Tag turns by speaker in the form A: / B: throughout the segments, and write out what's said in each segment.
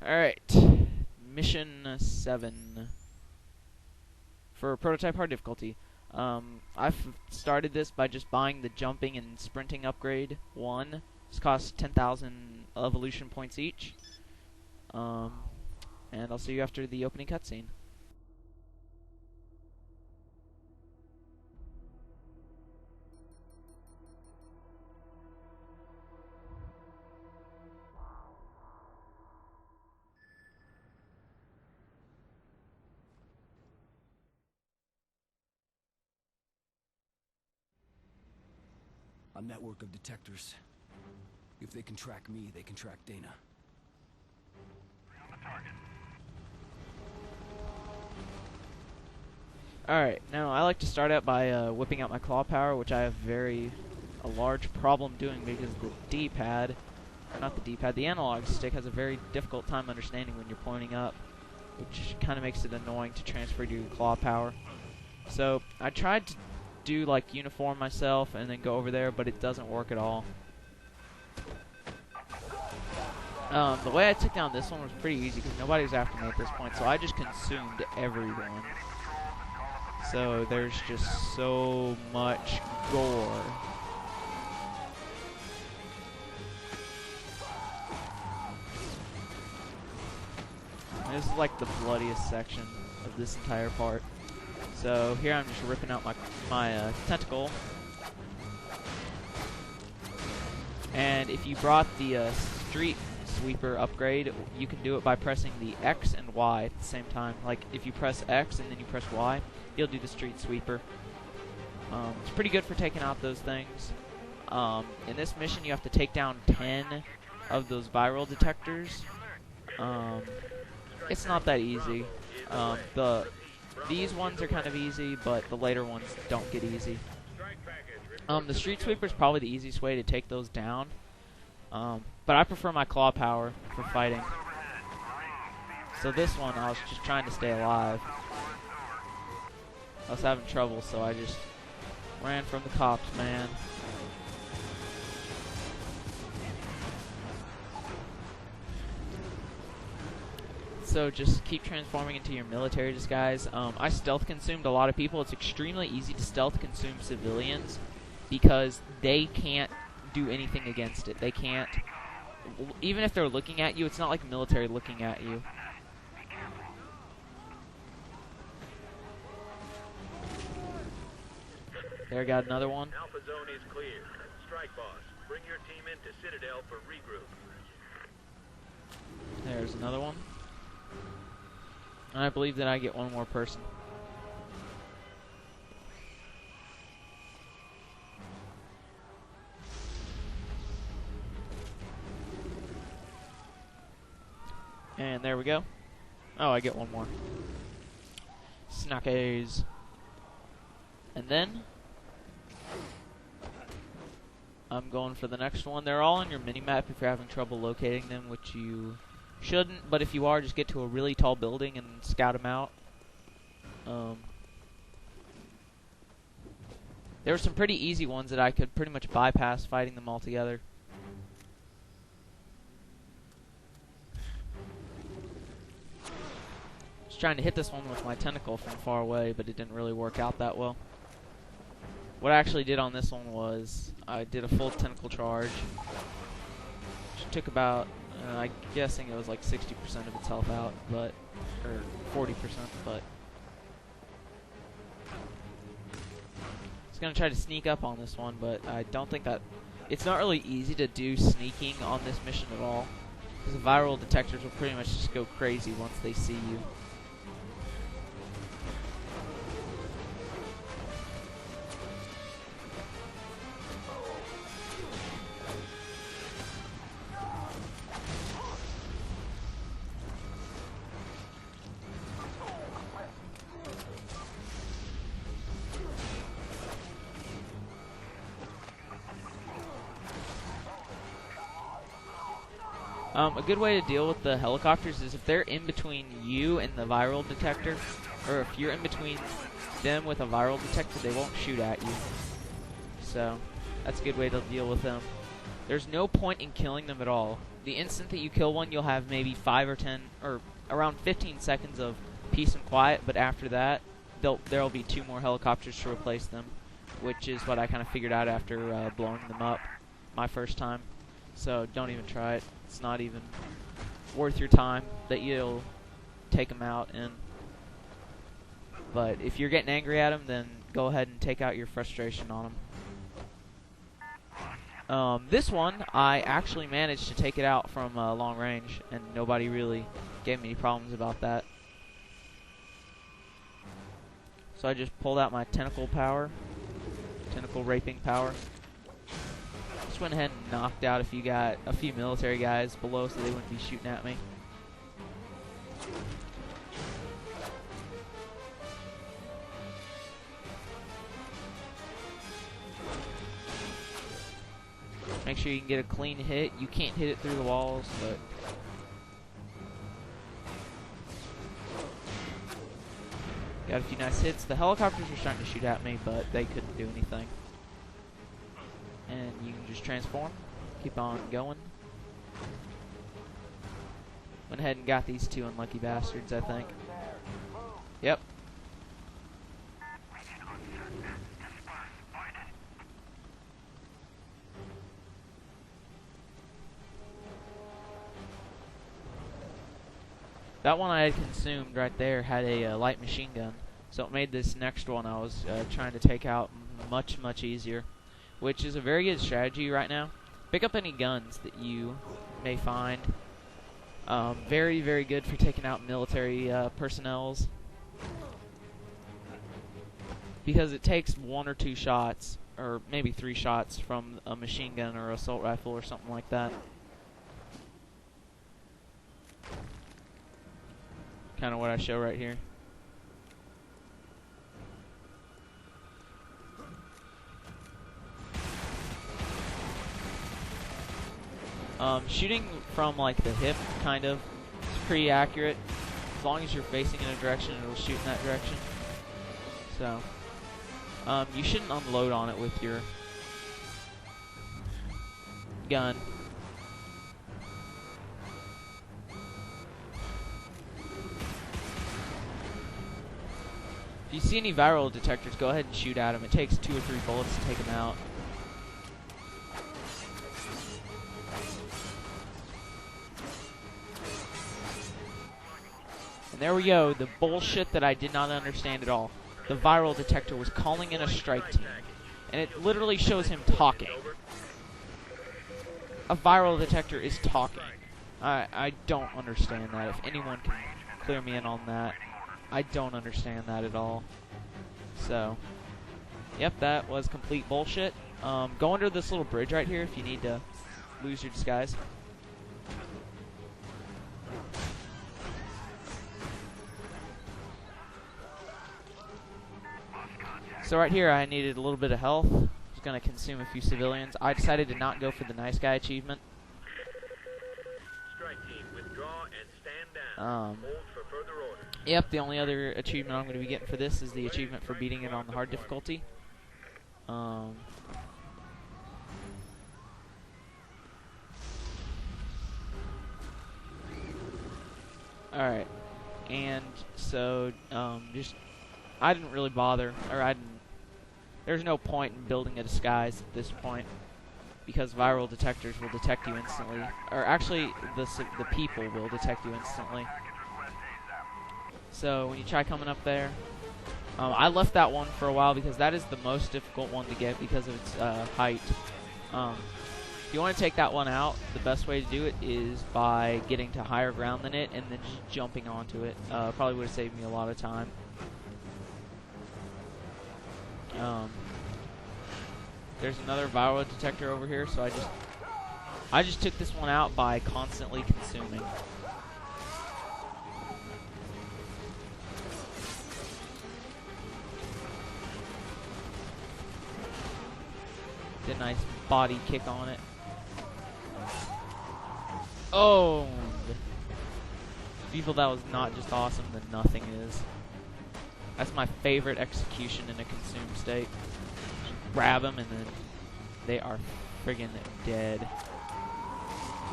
A: Alright. Mission 7. For prototype hard difficulty. I've started this by just buying the jumping and sprinting upgrade 1. This costs 10,000 evolution points each. And I'll see you after the opening cutscene.
B: A network of detectors. If they can track me, they can track Dana.
A: Alright, now I like to start out by whipping out my claw power, which I have a large problem doing because the D-pad, not the D-pad, the analog stick has a very difficult time understanding when you're pointing up, which kind of makes it annoying to transfer to your claw power. So I tried to do like uniform myself and then go over there, but it doesn't work at all. The way I took down this one was pretty easy because nobody was after me at this point, so I just consumed everyone. So there's just so much gore. And this is like the bloodiest section of this entire part. So here I'm just ripping out my tentacle. And if you brought the street sweeper upgrade, you can do it by pressing the X and Y at the same time. Like if you press X and then you press Y, you'll do the street sweeper. It's pretty good for taking out those things. In this mission you have to take down 10 of those viral detectors. It's not that easy. These ones are kind of easy, but the later ones don't get easy. The street sweeper is probably the easiest way to take those down. But I prefer my claw power for fighting. So this one, I was just trying to stay alive. I was having trouble, so I just ran from the cops, man. So just keep transforming into your military disguise. I stealth consumed a lot of people. It's extremely easy to stealth consume civilians because they can't do anything against it. They can't, even if they're looking at you, it's not like military looking at you. There, got another one.
C: Alpha zone is clear. Strike boss, bring your team into Citadel for regroup.
A: There's another one. And I believe that I get one more person. And there we go. Oh, I get one more. Snackies. And then I'm going for the next one. They're all on your mini-map if you're having trouble locating them, which you shouldn't, but if you are, just get to a really tall building and scout them out. There were some pretty easy ones that I could pretty much bypass fighting them all together. Just trying to hit this one with my tentacle from far away, but it didn't really work out that well. What I actually did on this one was I did a full tentacle charge, which took about I'm guessing it was like 60% of its health out, but, or 40%, but it's gonna try to sneak up on this one, but I don't think that it's not really easy to do sneaking on this mission at all, because the viral detectors will pretty much just go crazy once they see you. A good way to deal with the helicopters is if they're in between you and the viral detector, or if you're in between them with a viral detector, they won't shoot at you. So, that's a good way to deal with them. There's no point in killing them at all. the instant that you kill one, you'll have maybe 5 or 10 or around 15 seconds of peace and quiet, but after that, there'll be 2 more helicopters to replace them, which is what I kind of figured out after blowing them up my first time. So don't even try it. It's not even worth your time that you'll take them out in. But if you're getting angry at them, then go ahead and take out your frustration on them. This one, I actually managed to take it out from long range, and nobody really gave me any problems about that. So I just pulled out my tentacle raping power. Just went ahead and knocked out a few military guys below so they wouldn't be shooting at me. Make sure you can get a clean hit. You can't hit it through the walls, but got a few nice hits. The helicopters were starting to shoot at me, but they couldn't do anything. And you can just transform, keep on going. Went ahead and got these 2 unlucky bastards, I think. Yep. That one I had consumed right there had a light machine gun, so it made this next one I was trying to take out much, much easier, which is a very good strategy right now. Pick up any guns that you may find. Very, very good for taking out military personnels, because it takes 1 or 2 shots, or maybe 3 shots from a machine gun or assault rifle or something like that. Kind of what I show right here. Shooting from like the hip, kind of, is pretty accurate. As long as you're facing in a direction, it'll shoot in that direction. So, you shouldn't unload on it with your gun. If you see any viral detectors, go ahead and shoot at them. It takes 2 or 3 bullets to take them out. And there we go, the bullshit that I did not understand at all. The viral detector was calling in a strike team, and it literally shows him talking. A viral detector is talking. I don't understand that. If anyone can clear me in on that. I don't understand that at all. So, yep, that was complete bullshit. Go under this little bridge right here if you need to lose your disguise. So right here I needed a little bit of health. I was going to consume a few civilians. I decided to not go for the nice guy achievement.
C: Strike team, withdraw and stand down. Hold for further orders.
A: Yep, the only other achievement I'm going to be getting for this is the achievement for beating it on the hard difficulty. Alright, and so, I didn't really bother, or there's no point in building a disguise at this point, because viral detectors will detect you instantly, or actually, the people will detect you instantly. So when you try coming up there, I left that one for a while because that is the most difficult one to get because of its height. If you want to take that one out, the best way to do it is by getting to higher ground than it and then just jumping onto it. Probably would have saved me a lot of time. There's another viral detector over here, so I just took this one out by constantly consuming. Did a nice body kick on it. Oh! People, that was not just awesome, then nothing is. That's my favorite execution in a consumed state. Just grab them and then they are friggin' dead.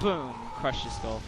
A: Boom! Crushed his skull.